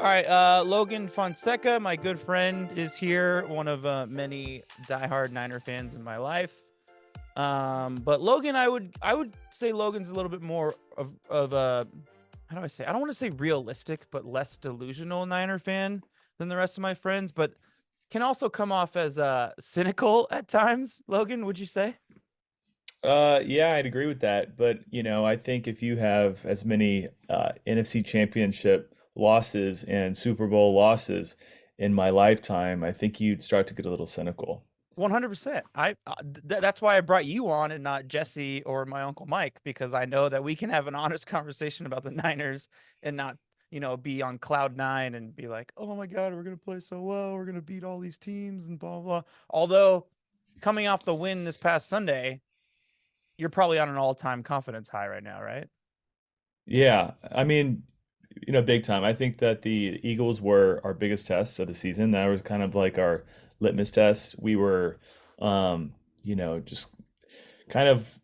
All right, Logan Fonseca, my good friend, is here. One of many diehard Niner fans in my life. But Logan, I would say Logan's a little bit more of a how do I say? I don't want to say realistic, but less delusional Niner fan than the rest of my friends. But can also come off as cynical at times. Logan, would you say? Yeah, I'd agree with that. But, I think if you have as many NFC championship losses and Super Bowl losses in my lifetime, I think you'd start to get a little cynical. 100%. That's why I brought you on and not Jesse or my uncle Mike, because I know that we can have an honest conversation about the Niners and not, be on cloud nine and be like, "Oh my God, we're gonna play so well. We're gonna beat all these teams and blah blah." Although, coming off the win this past Sunday, you're probably on an all-time confidence high right now, right? Yeah, I mean, big time. I think that the Eagles were our biggest test of the season. That was kind of like our litmus test. We were, just kind of,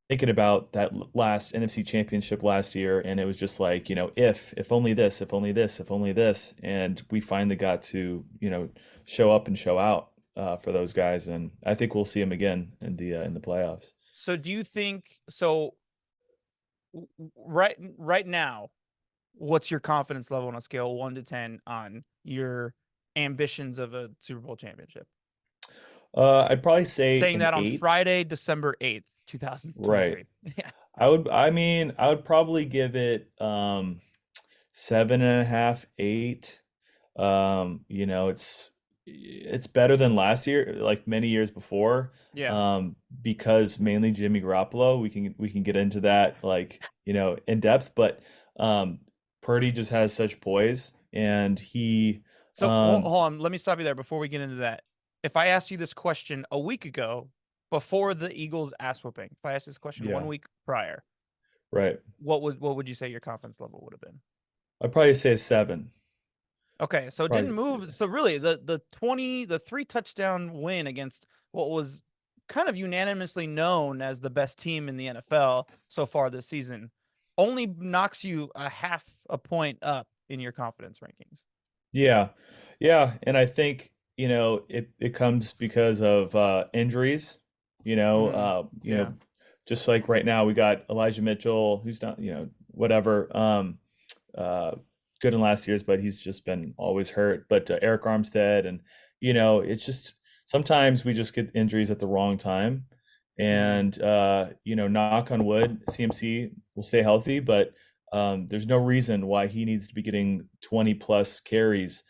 thinking about that last NFC championship last year, and it was just like, if only this, if only this, if only this, and we finally got to, show up and show out for those guys, and I think we'll see them again in the playoffs. So, do you think so? Right now, what's your confidence level on a scale of 1 to 10 on your ambitions of a Super Bowl championship? I'd probably say Saying an that on eight. Friday, December 8th, Right. 2023. Yeah. I would probably give it 7.5, 8. It's better than last year, like many years before, Yeah. because mainly Jimmy Garoppolo. We can get into that like, in depth, but Purdy just has such poise, and he So um hold on. Let me stop you there before we get into that. If I asked you this question a week ago, before the Eagles ass whooping, if I asked this question yeah, 1 week prior, right. what would you say your confidence level would have been? I'd probably say a 7. Okay, so it didn't Probably, move. So really, the 3 touchdown win against what was kind of unanimously known as the best team in the NFL so far this season only knocks you a half a point up in your confidence rankings. yeah. Yeah, and I think, it comes because of injuries, Hmm. Yeah. just like right now we got Elijah Mitchell, who's not, whatever, uh, good in last year's, but he's just been always hurt. But Eric Armstead, and it's just sometimes we just get injuries at the wrong time, Hmm. and knock on wood, CMC will stay healthy, but there's no reason why he needs to be getting 20 plus carries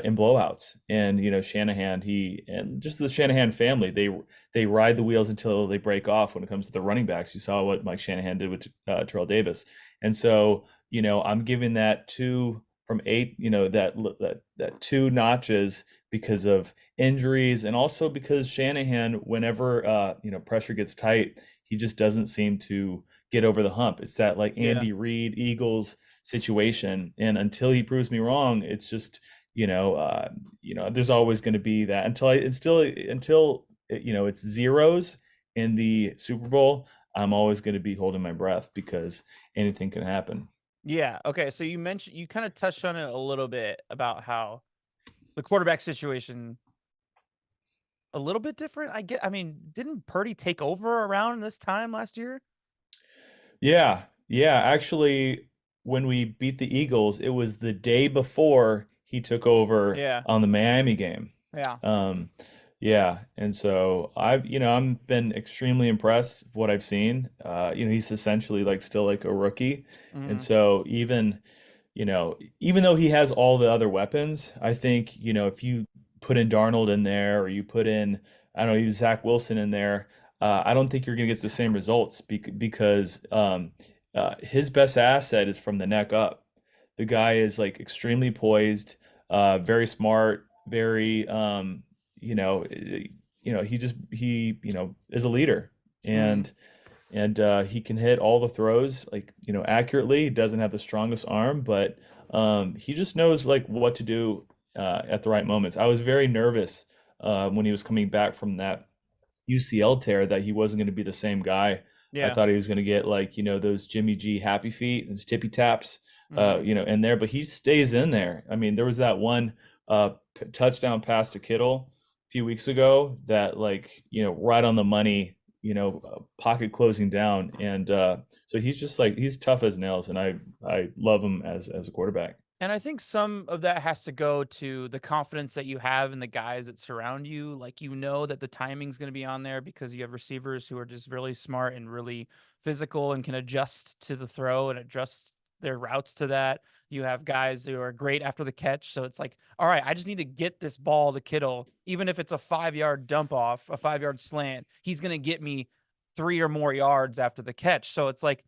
in blowouts. And Shanahan, he and just the Shanahan family, they ride the wheels until they break off when it comes to the running backs. You saw what Mike Shanahan did with Terrell Davis, and so I'm giving that 2 from 8. That 2 notches because of injuries, and also because Shanahan, whenever pressure gets tight, he just doesn't seem to get over the hump. It's that like Yeah. Andy Reid Eagles situation, and until he proves me wrong, it's just there's always going to be that until it's zeros in the Super Bowl. I'm always going to be holding my breath because anything can happen. Yeah. Okay. So you kind of touched on it a little bit about how the quarterback situation a little bit different. I mean, didn't Purdy take over around this time last year? Yeah, yeah. Actually, when we beat the Eagles, it was the day before he took over Yeah. on the Miami game. Yeah. Um, yeah, and so I'm been extremely impressed with what I've seen. He's essentially like still like a rookie, and Mhm. so even though he has all the other weapons, I think if you put in Darnold in there, or you put in, I don't know, even Zach Wilson in there, I don't think you're going to get the Zach same Wilson. results because his best asset is from the neck up. The guy is like extremely poised, very smart, very he is a leader, Mhm. and he can hit all the throws like accurately. He doesn't have the strongest arm, but he just knows like what to do at the right moments. I was very nervous when he was coming back from that UCL tear that he wasn't going to be the same guy I Yeah. thought he was going to get like, those Jimmy G happy feet, those tippy taps, Hmm. in there, but he stays in there. I mean, there was that one touchdown pass to Kittle a few weeks ago that like, right on the money, pocket closing down. And so he's just like, he's tough as nails. And I love him as a quarterback. And I think some of that has to go to the confidence that you have in the guys that surround you. Like, you know that the timing's going to be on there because you have receivers who are just really smart and really physical and can adjust to the throw and adjust their routes to that. You have guys who are great after the catch. So it's like, all right, I just need to get this ball to Kittle. Even if it's a 5 yard dump off, a 5 yard slant, he's going to get me 3 or more yards after the catch. So it's like,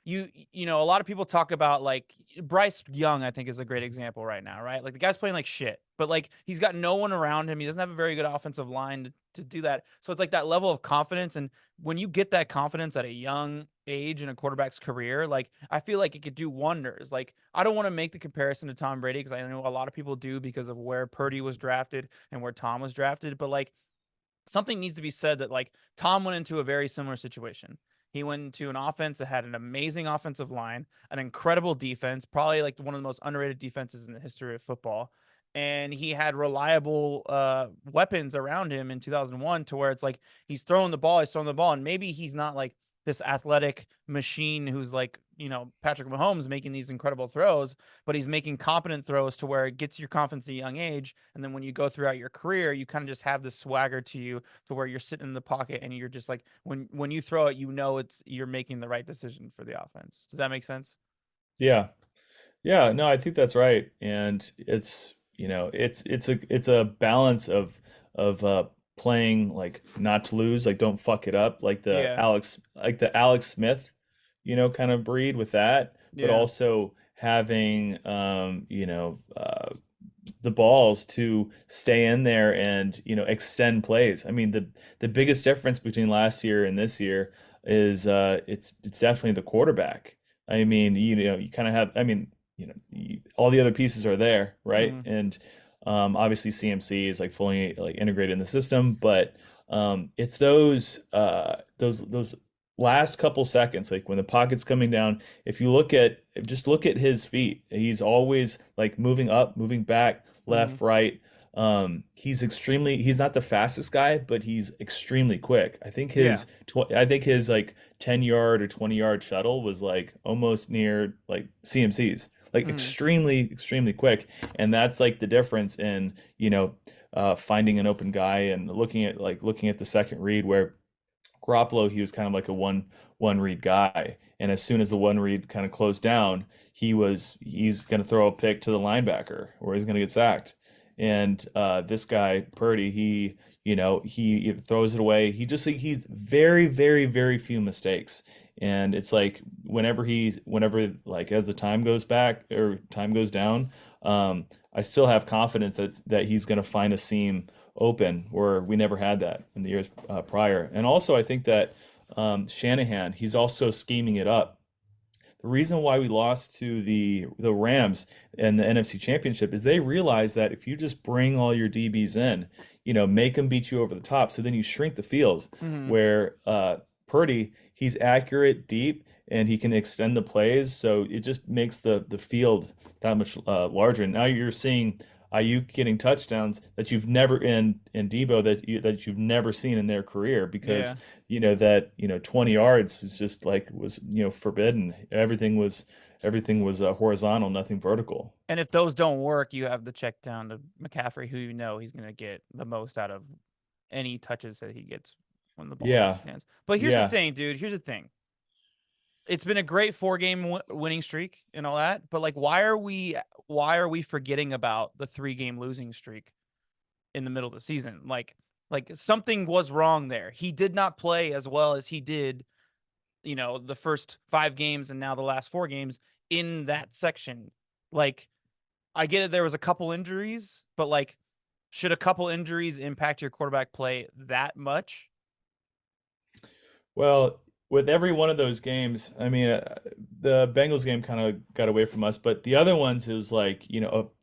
a lot of people talk about like Bryce Young, I think is a great example right now, right? Like the guy's playing like shit, but like he's got no one around him. He doesn't have a very good offensive line to do that. So it's like that level of confidence. And when you get that confidence at a young age in a quarterback's career, like I feel like it could do wonders. Like I don't want to make the comparison to Tom Brady because I know a lot of people do because of where Purdy was drafted and where Tom was drafted, but like something needs to be said that like Tom went into a very similar situation. He went into an offense that had an amazing offensive line, an incredible defense, probably like one of the most underrated defenses in the history of football. And he had reliable weapons around him in 2001 to where it's like he's throwing the ball, and maybe he's not like this athletic machine who's like, Patrick Mahomes making these incredible throws, but he's making competent throws to where it gets your confidence at a young age. And then when you go throughout your career, you kind of just have this swagger to you to where you're sitting in the pocket and you're just like, when you throw it, you're making the right decision for the offense. Does that make sense? Yeah. Yeah, no, I think that's right. And it's a balance of playing like not to lose, like don't fuck it up, Yeah. like the Alex Smith, kind of breed with that, but Yeah. also having the balls to stay in there and extend plays. I mean, the biggest difference between last year and this year is it's definitely the quarterback. I mean, you kind of have. I mean, all the other pieces are there, right? Mm-hmm. And obviously CMC is like fully like integrated in the system, but it's those last couple seconds, like when the pocket's coming down. If you just look at his feet, he's always like moving up, moving back, Mm-hmm. left, right. He's not the fastest guy, but he's extremely quick. Yeah. I think his like 10-yard or 20-yard shuttle was like almost near like CMC's, like Mm-hmm. extremely quick. And that's like the difference in, finding an open guy and looking at the second read where Garoppolo, he was kind of like a one read guy. And as soon as the one read kind of closed down, he's going to throw a pick to the linebacker or he's going to get sacked. And this guy Purdy, he either throws it away. He's very very few mistakes. And it's like whenever like as the time goes back or time goes down, I still have confidence that he's going to find a seam open where we never had that in the years prior. And also, I think that Shanahan, he's also scheming it up. The reason why we lost to the Rams in the NFC Championship is they realized that if you just bring all your DBs in, make them beat you over the top, so then you shrink the field. Mm-hmm. Where Purdy, he's accurate deep and he can extend the plays, so it just makes the field that much larger. And now you're seeing Ayuk getting touchdowns that you've never in Debo that you've never seen in their career because Yeah. 20 yards is just like was forbidden. Everything was horizontal, nothing vertical. And if those don't work, you have the check down to McCaffrey, who he's going to get the most out of any touches that he gets when the ball's in Yeah, his hands. But here's the yeah. thing, dude. Here's the thing. It's been a great 4 game winning streak and all that, but like, why are we forgetting about the 3 game losing streak in the middle of the season? Like something was wrong there. He did not play as well as he did, the first 5 games and now the last 4 games in that section. Like, I get it, there was a couple injuries, but like, should a couple injuries impact your quarterback play that much? Well, with every one of those games, I mean, the Bengals game kind of got away from us, but the other ones, it was like,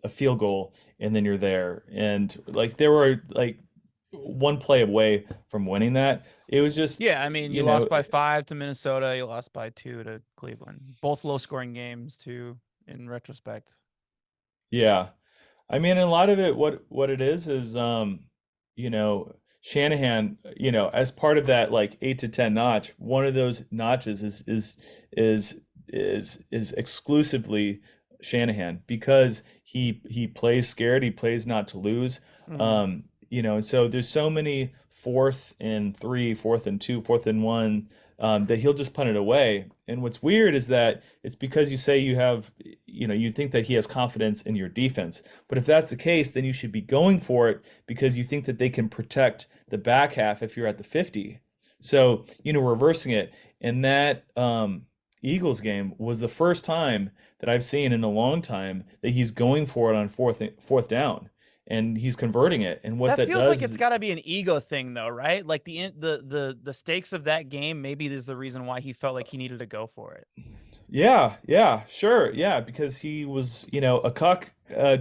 a field goal and then you're there. And like there were like one play away from winning that. It was just, Yeah, I mean, you you lost know, by 5 to Minnesota, you lost by 2 to Cleveland. Both low-scoring games too in retrospect. yeah. I mean, a lot of it, what it is, you know, Shanahan, as part of that like 8 to 10 notch, one of those notches is is exclusively Shanahan because he plays scared, he plays not to lose. Mhm. And so there's so many 4th and 3, 4th and 2, 4th and 1, that he'll just punt it away. And what's weird is that it's because you say you think that he has confidence in your defense. But if that's the case, then you should be going for it because you think that they can protect the back half if you're at the 50. So, reversing it. And that Eagles game was the first time that I've seen in a long time that he's going for it on fourth down and he's converting it. And what That that feels like does it's is, got to be an ego thing though, right? Like the stakes of that game maybe is the reason why he felt like he needed to go for it. yeah, yeah, sure. Yeah, because he was, a cuck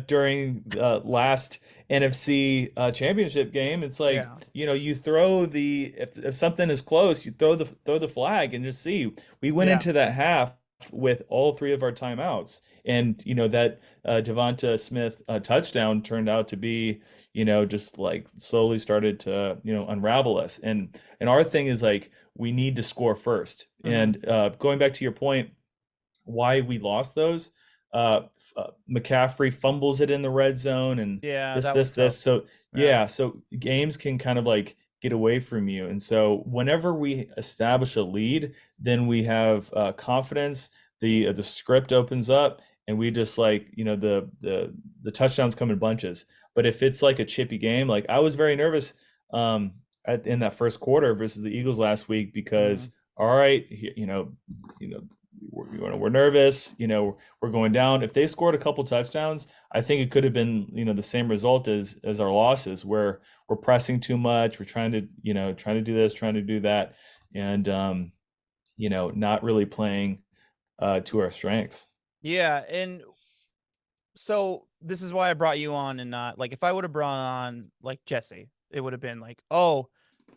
during the last NFC championship game. It's like, Yeah. you throw if something is close, you throw the flag and just see. We went Yeah. into that half with all three of our timeouts. And, that Devonta Smith touchdown turned out to be, just like slowly started to, unravel us. And our thing is like we need to score first. Mhm. And going back to your point, why we lost those. McCaffrey fumbles it in the red zone, and Yeah, this, that was this, tough. this. So Yeah. yeah, so games can kind of like get away from you, and so whenever we establish a lead, then we have confidence. The script opens up, and we just like the touchdowns come in bunches. But if it's like a chippy game, like I was very nervous in that first quarter versus the Eagles last week because Mhm. all right, you know we're nervous, we're going down. If they scored a couple touchdowns, I think it could have been, the same result as our losses, where we're pressing too much, we're trying to do this, trying to do that, and not really playing to our strengths. Yeah, and so this is why I brought you on and not like if I would have brought on like Jesse, it would have been like, "Oh,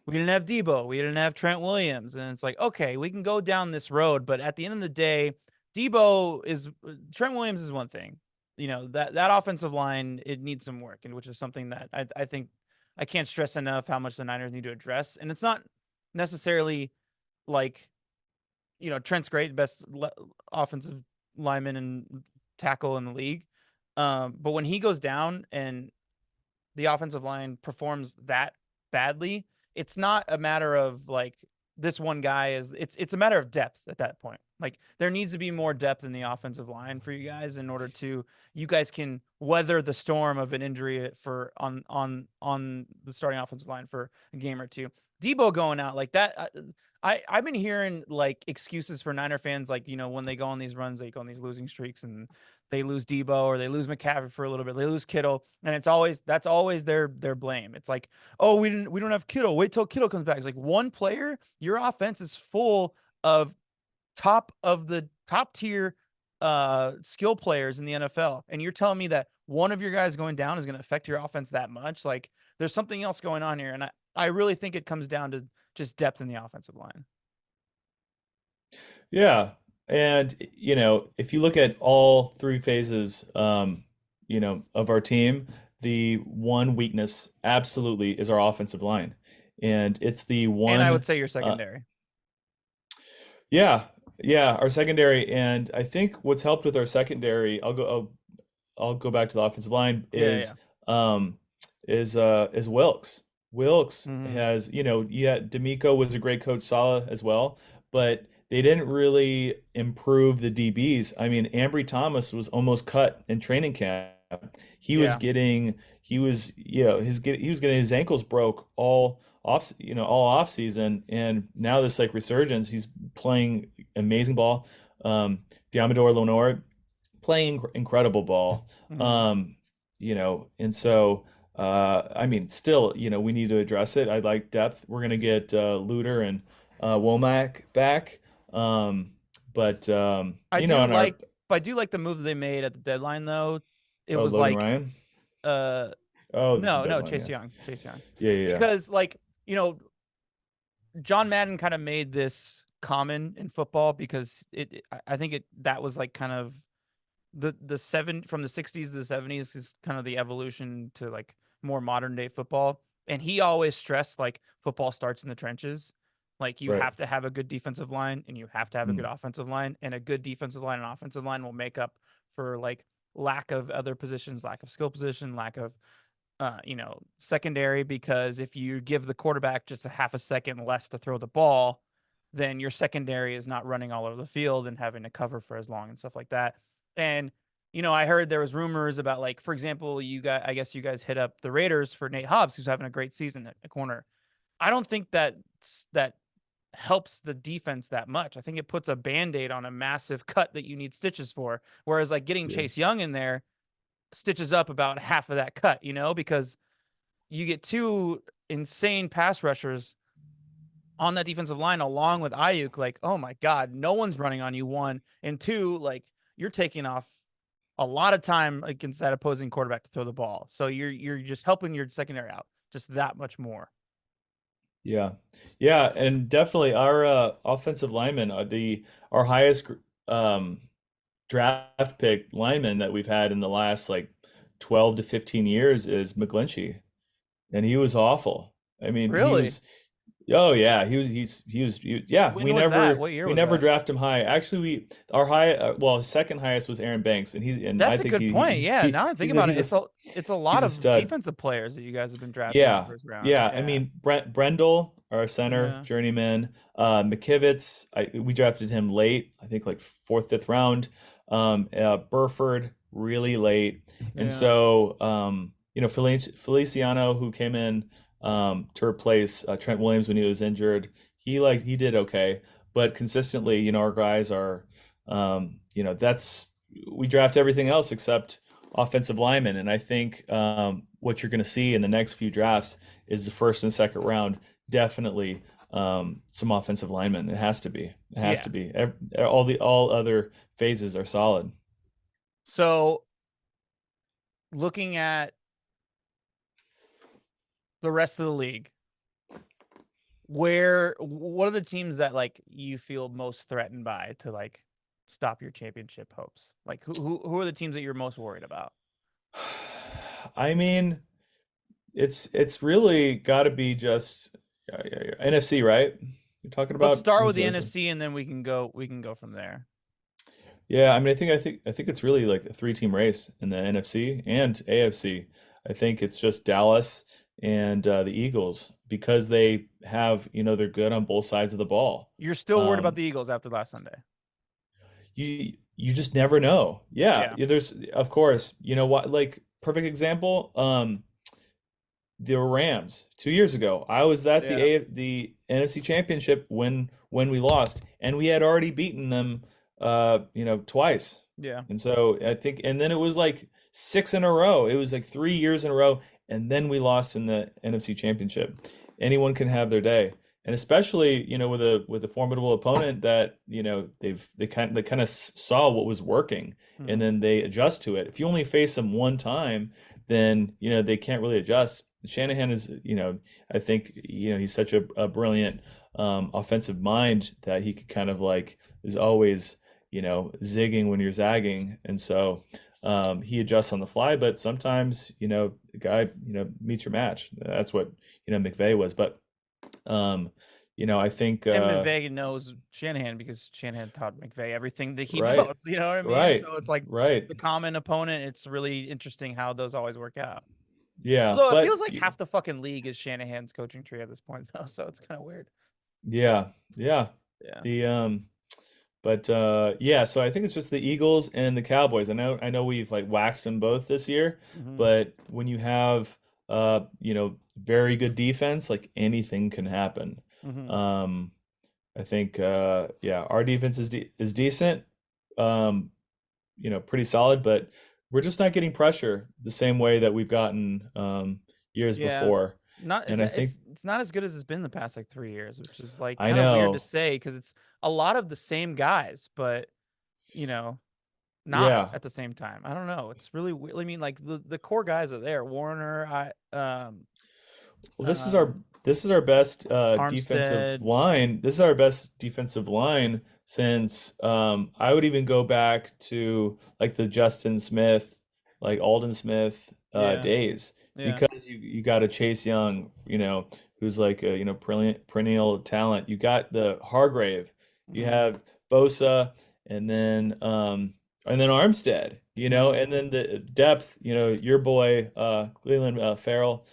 we didn't have Debo, we didn't have Trent Williams." And it's like, "Okay, we can go down this road, but at the end of the day, Debo is Trent Williams is one thing. That offensive line, it needs some work, and which is something that I think I can't stress enough how much the Niners need to address. And it's not necessarily like, Trent's great, best offensive lineman and tackle in the league. But when he goes down and the offensive line performs that badly, it's not a matter of like this one guy is it's a matter of depth at that point. Like there needs to be more depth in the offensive line for you guys in order to you guys can weather the storm of an injury for on the starting offensive line for a game or two. Debo going out like that. I've been hearing like excuses for Niner fans, like when they go on these runs, they go on these losing streaks, and they lose Debo or they lose McCaffrey for a little bit. They lose Kittle, and that's always their blame. It's like, oh, we don't have Kittle. Wait till Kittle comes back. It's like one player. Your offense is full of the top tier skill players in the NFL, and you're telling me that one of your guys going down is going to affect your offense that much? Like, there's something else going on here, and I really think it comes down to just depth in the offensive line. Yeah. And, if you look at all three phases, of our team, the one weakness absolutely is our offensive line. And it's the And I would one, say your uh, secondary. yeah, yeah, our secondary. And I think what's helped with our secondary, I'll go back to the offensive line Yeah, yeah. um is Wilkes. Wilkes Mm-hmm. has, yeah, D'Amico was a great coach, Sala as well, but they didn't really improve the DBs. I mean, Ambry Thomas was almost cut in training camp. Yeah. He was, he was getting his ankles broke all off season, and now this like resurgence, he's playing amazing ball. Diamador Lenore playing incredible ball. Mm-hmm. Um, and so I mean, still, we need to address it. I like depth. We're gonna get Luter and Womack back. Um, but I do on our like I do like the move they made at the deadline though. It was Logan like Ryan. uh Oh, the No, Doug no, one, Chase yeah. Young, Chase Young. Yeah, yeah, yeah. Because like, John Madden kind of made this common in football because I think that was like kind of the seven from the 60s to the 70s is kind of the evolution to like more modern day football. And he always stressed like football starts in the trenches. Like you Right. have to have a good defensive line and you have to have a good Mm. offensive line, and a good defensive line and offensive line will make up for like lack of other positions, lack of skill position, lack of secondary, because if you give the quarterback just a half a second less to throw the ball, then your secondary is not running all over the field and having to cover for as long and stuff like that. And I heard there was rumors about, like, for example, I guess you guys hit up the Raiders for Nate Hobbs, who's having a great season at the corner. I don't think that helps the defense that much. I think it puts a band-aid on a massive cut that you need stitches for. Whereas like getting Yeah. Chase Young in there stitches up about half of that cut, because you get two insane pass rushers on that defensive line along with Ayuk. Like, oh my God, no one's running on you, one. And two, like, you're taking off a lot of time against that opposing quarterback to throw the ball. So you're just helping your secondary out just that much more. Yeah. Yeah, and definitely our offensive linemen are our highest draft pick lineman that we've had in the last like 12 to 15 years is McGlinchey, and he was awful. I mean, he Really? was. Oh yeah, yeah. When was that? What year We was never that? draft him high. Actually, our high well, second highest was Aaron Banks, and I That's a think good point. Yeah, now I'm thinking about it. It's a lot he's a of stud. defensive players that you guys have been drafting in the Yeah, first round. yeah. I Yeah. mean, Brendel, our center, Yeah. journeyman. McKivitz, we drafted him late. I think like fourth, fifth round. Burford, really late. And Yeah. so, Feliciano, who came in to replace Trent Williams when he was injured, he did okay, but consistently, our guys are, that's we draft everything else except offensive linemen. And I think what you're going to see in the next few drafts is the first and second round definitely some offensive linemen. It has to be. It has Yeah. to be. All other phases are solid. So looking at the rest of the league, what are the teams that like you feel most threatened by to like stop your championship hopes? Like who are the teams that you're most worried about? I mean, it's really got to be just NFC, right? You're talking Let's about start with who's the those? NFC and then we can go from there. Yeah, I mean, I think it's really like a three-team race in the NFC and AFC. I think it's just Dallas and the Eagles because they have, they're good on both sides of the ball. You're still worried about Um, the Eagles after last Sunday. you just never know. Yeah, Yeah. there's of course, you know what, like perfect example, the Rams 2 years ago. I was at Yeah. the NFC Championship when we lost, and we had already beaten them, twice. Yeah. And so I think, and then it was like six in a row. It was like 3 years in a row, and then we lost in the NFC Championship. Anyone can have their day, and especially with a formidable opponent that they kind of saw what was working, and Hmm. then they adjust to it. If you only face them one time, then they can't really adjust. Shanahan is, I think, he's such a brilliant offensive mind that he could kind of like is always, zigging when you're zagging. And so he adjusts on the fly, but sometimes, the guy, meets your match. That's what, McVay was. But, I think, And McVay knows Shanahan because Shanahan taught McVay everything that he right, knows. You know what I mean? right, So it's like right. the common opponent. It's really interesting how those always work out. Yeah. Although it feels But, like half the fucking league is Shanahan's coaching tree at this point, though. So it's kind of weird. yeah, yeah. Yeah. The, But yeah, so I think it's just the Eagles and the Cowboys. I know we've like waxed them both this year, Hmm. but when you have very good defense, like anything can happen. Hmm. Um, I think yeah, our defense is decent, um, pretty solid, but we're just not getting pressure the same way that we've gotten years Yeah. before. Not And it's I think it's not as good as it's been the past like 3 years, which is like I kind of weird to know, say because it's a lot of the same guys, but you know, not Yeah. at the same time. I don't know. It's really I mean, like the core guys are there. Warner, Well, um, this is our best defensive Armstead. line. This is our best defensive line since I would even go back to like the Justin Smith, like Alden Smith Yeah, days yeah. because you got a Chase Young, who's like a perennial talent. You got the Hargrave, you Hmm. have Bosa, and then Armstead, Hmm. and then the depth, your boy Cleveland Farrell.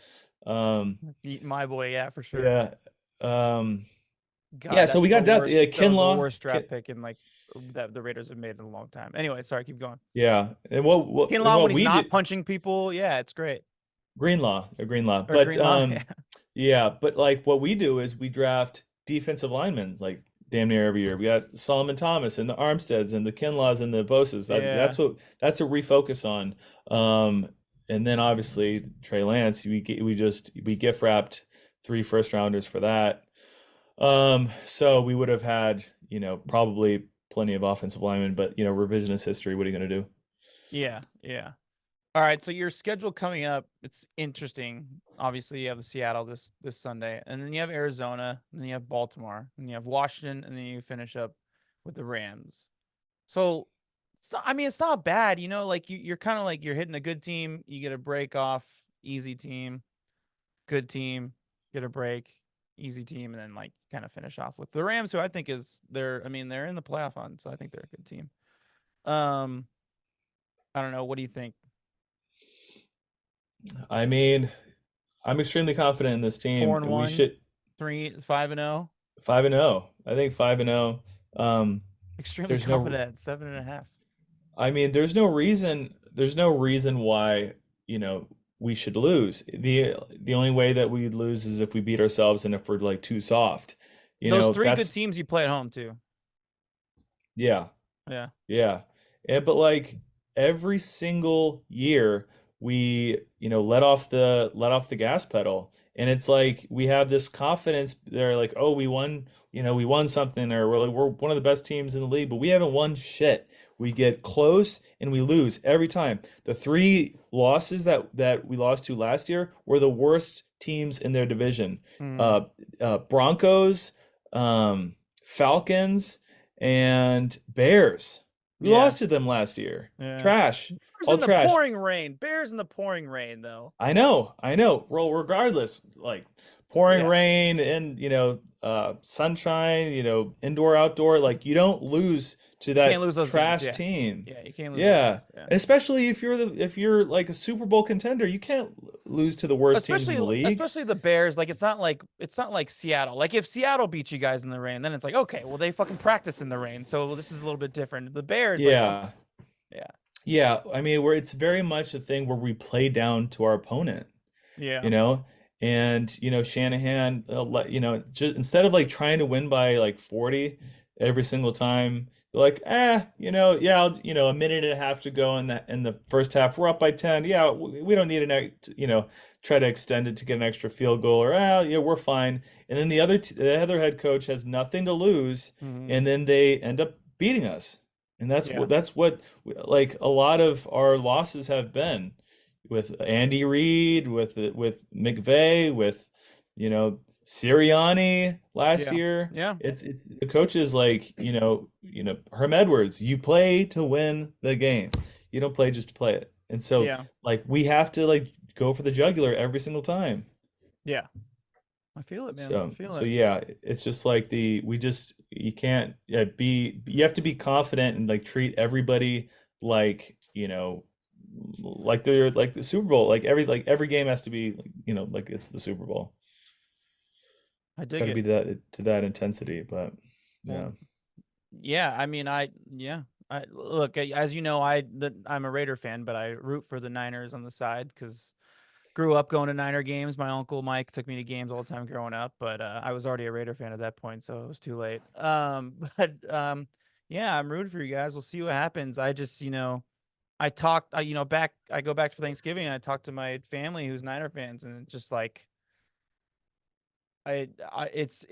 Um, My boy, yeah, for sure. yeah. Um, yeah, God, so we got depth. Yeah, that was the Kinlaw. worst draft pick in like that the Raiders have made in a long time. Anyway, sorry, keep going. Yeah. And Kinlaw when he's we not did punching people, yeah, it's great. Greenlaw. Or But Greenlaw, yeah. yeah, but like what we do is we draft defensive linemen like damn near every year. We got Solomon Thomas and the Armsteads and the Kinlaws and the Boses. Yeah. That's what we focus on. Um, and then obviously Trey Lance, we gift wrapped 3 first rounders for that. So we would have had, probably plenty of offensive linemen, but revisionist history, what are you gonna do? Yeah, yeah. All right, so your schedule coming up, it's interesting. Obviously, you have Seattle this Sunday, and then you have Arizona, and then you have Baltimore, and you have Washington, and then you finish up with the Rams. So I mean, it's not bad, like you're kind of like you're hitting a good team, you get a break off, easy team, good team, get a break, easy team, and then like kind of finish off with the Rams, who I think I mean, they're in the playoff hunt, so I think they're a good team. Um, I don't know. What do you think? I mean, I'm extremely confident in this Four team, and and we one, should 5-0. 5-0. I think 5-0. Extremely There's no, confident at 7.5. I mean, there's no reason why, you know, we should lose. The only way that we lose is if we beat ourselves and if we're like too soft. Those three good That's teams you play at home too. yeah. Yeah. Yeah. But like every single year we, let off the gas pedal. And it's like we have this confidence. They're like, oh, we won something, or we're one of the best teams in the league, but we haven't won shit. We get close and we lose every time. The 3 losses that we lost to last year were the worst teams in their division. Mm, Uh, Broncos, Falcons, and Bears. We yeah. lost to them last year. Yeah. Trash. Bears All in the trash. pouring rain. Bears in the pouring rain, though. I know. I know. Well, regardless, like pouring Yeah. rain and, sunshine, indoor, outdoor, like you don't lose to You can't that lose those games. trash Yeah. team. Yeah. You can't lose those Yeah. games. Yeah. And especially if you're like a Super Bowl contender, you can't lose to the worst teams in Especially, the league. especially the Bears. Like it's not like Seattle. Like if Seattle beat you guys in the rain, then it's like okay, well they fucking practice in the rain, so this is a little bit different. The Bears, like come on. Yeah. Yeah. Yeah. I mean, where it's very much a thing where we play down to our opponent. you Yeah. know and Shanahan, just instead of like trying to win by like 40 every single time, they're like, yeah, a minute and a half to go in the first half, we're up by 10, yeah, we don't need try to extend it to get an extra field goal, or yeah, we're fine. And then the other head coach has nothing to lose, Hmm. and then they end up beating us. And Yeah. that's what like a lot of our losses have been with Andy Reid, with McVay, with Sirianni last Yeah. year. Yeah. It's the coaches like Herm Edwards. You play to win the game. You don't play just to play it. And so Yeah. like we have to like go for the jugular every single time. Yeah. I feel it, man. I feel So it. yeah, it's just like you can't you have to be confident and like treat everybody like, like they're like the Super Bowl. Like every game has to be, like it's the Super Bowl. I It's dig got to be it. that to that intensity, but Well, yeah. yeah. I mean, yeah. I look, as you know, I'm a Raider fan, but I root for the Niners on the side because grew up going to Niner games. My uncle Mike took me to games all the time growing up, but I was already a Raider fan at that point, so it was too late. But yeah, I'm rooting for you guys. We'll see what happens. I just, I talked, I go back for Thanksgiving and I talked to my family who's Niner fans, and it's just like, it's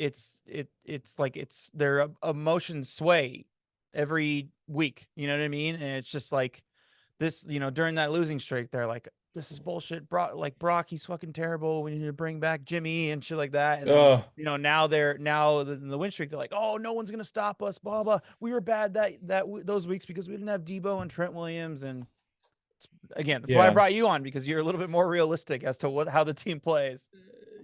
like it's their emotions sway every week. You know what I mean? And it's just like this, during that losing streak, they're like, this is bullshit. Brock, he's fucking terrible. We need to bring back Jimmy and shit like that. And then, Oh, now the win streak, they're like, oh, no one's gonna stop us. Blah blah. We were bad those weeks because we didn't have Debo and Trent Williams. And again, that's why I yeah. brought you on, because you're a little bit more realistic as to how the team plays.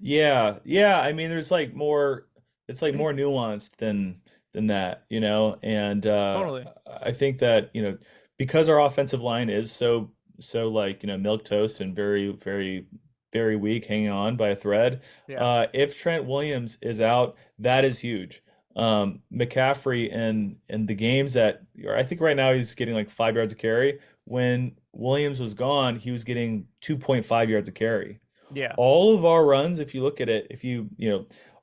Yeah, yeah. I mean, there's like more. It's like more nuanced than that, And Totally. I think that because our offensive line is so like milk toast and very very very weak, hanging on by a thread. Yeah. If Trent Williams is out, that is huge. McCaffrey in the games that I think right now he's getting like 5 yards a carry. When Williams was gone, he was getting 2.5 yards a carry. Yeah. All of our runs, if you look at it, if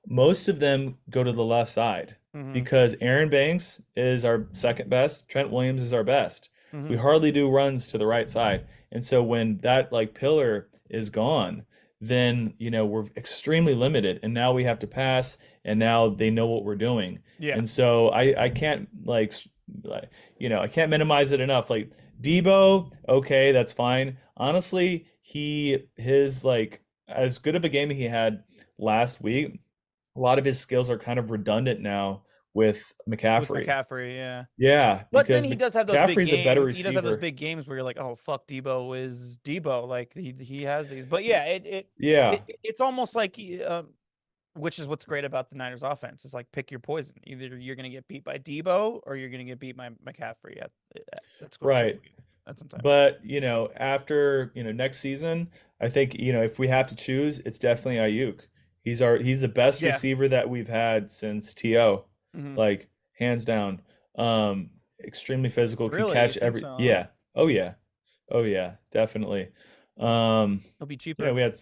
most of them go to the left side Mm-hmm. because Aaron Banks is our second best, Trent Williams is our best. Mm-hmm. We hardly do runs to the right side. And so when that like pillar is gone, then we're extremely limited, and now we have to pass, and now they know what we're doing. Yeah. And so I can't I can't minimize it enough. Like Debo, okay, that's fine. Honestly, his like as good of a game he had last week, a lot of his skills are kind of redundant now with With McCaffrey. McCaffrey, yeah. Yeah, But then because he does have those big McCaffrey's a better games. He does have those receiver. big games where you're like, oh fuck, Debo is Debo. Like he has these. But yeah, Yeah, it's almost like which is what's great about the Niners offense. It's like pick your poison. Either you're gonna get beat by Debo or you're gonna get beat by McCaffrey at score right. at sometimes. But, after, next season, I think, if we have to choose, it's definitely Ayuk. He's the best Yeah. receiver that we've had since T.O. Mhm. Like hands down. Extremely physical, could Really? You catch think every so, huh? yeah. Oh yeah. Oh yeah, definitely. He'll be You know, cheaper. we had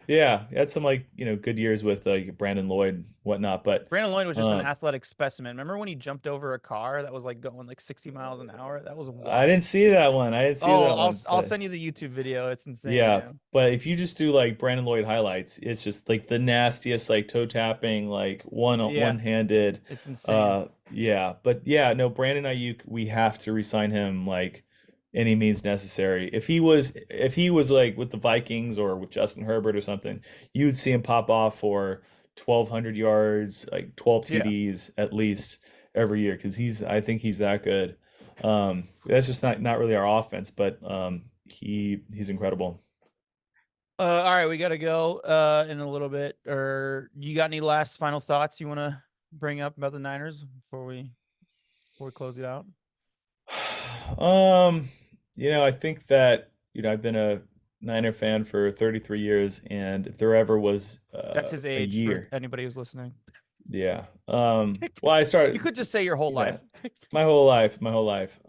we had some like, good years with Brandon Lloyd, whatnot, but Brandon Lloyd was just an um athletic specimen. Remember when he jumped over a car that was like going like 60 miles an hour? That was I wild. didn't see that one. I didn't see Oh, that one, I'll but send you the YouTube video. It's insane, yeah, man. but if you just do like Brandon Lloyd highlights, it's just like the nastiest, like toe tapping, like Yeah, one-handed. it's insane. Yeah, but yeah, no, Brandon Ayuk, we have to resign him like any means necessary. If he was like with the Vikings or with Justin Herbert or something, you'd see him pop off for 1,200 yards, like 12 Yeah. TDs at least every year because I think he's that good. That's just not really our offense, but he's incredible. All right, we gotta go in a little bit. Or you got any last final thoughts you want to bring up about the Niners before we close it out? Um, I think that, I've been a Niner fan for 33 years, and if there ever was That's his a age for year, anybody who's listening. yeah. Well, I You started, could just say your whole yeah, life. my whole life.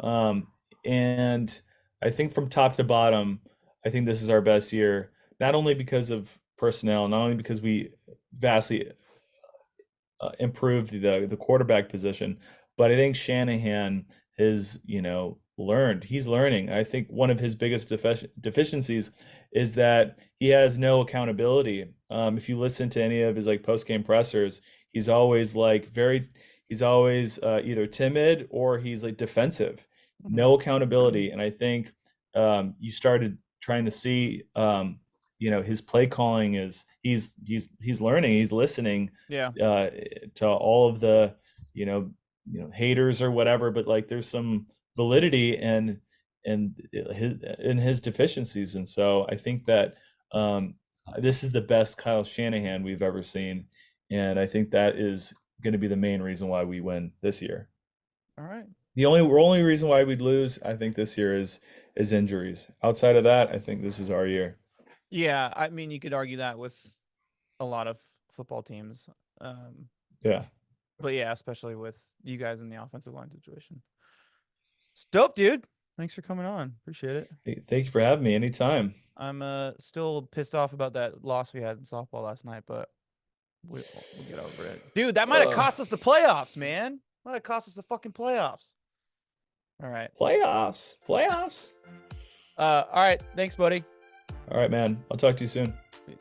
And I think from top to bottom, I think this is our best year, not only because of personnel, not only because we vastly improved the quarterback position. But I think Shanahan has, learned. He's learning. I think one of his biggest deficiencies is that he has no accountability. If you listen to any of his like post game pressers, he's always he's always either timid or he's like defensive. No accountability. And I think you started trying to see his play calling is he's learning, he's listening Yeah. to all of the haters or whatever, but like there's some validity in his deficiencies. And so I think that this is the best Kyle Shanahan we've ever seen, and I think that is going to be the main reason why we win this year. All right. The only reason why we'd lose, I think, this year is injuries. Outside of that, I think this is our year. Yeah, I mean, you could argue that with a lot of football teams. Yeah. But yeah, especially with you guys in the offensive line situation. It's dope, dude. Thanks for coming on. Appreciate it. Hey, thank you for having me anytime. I'm still pissed off about that loss we had in softball last night, but we'll get over it. Dude, that might have cost us the playoffs, man. Might have cost us the fucking playoffs. All right. Playoffs. All right. Thanks, buddy. All right, man. I'll talk to you soon. Peace.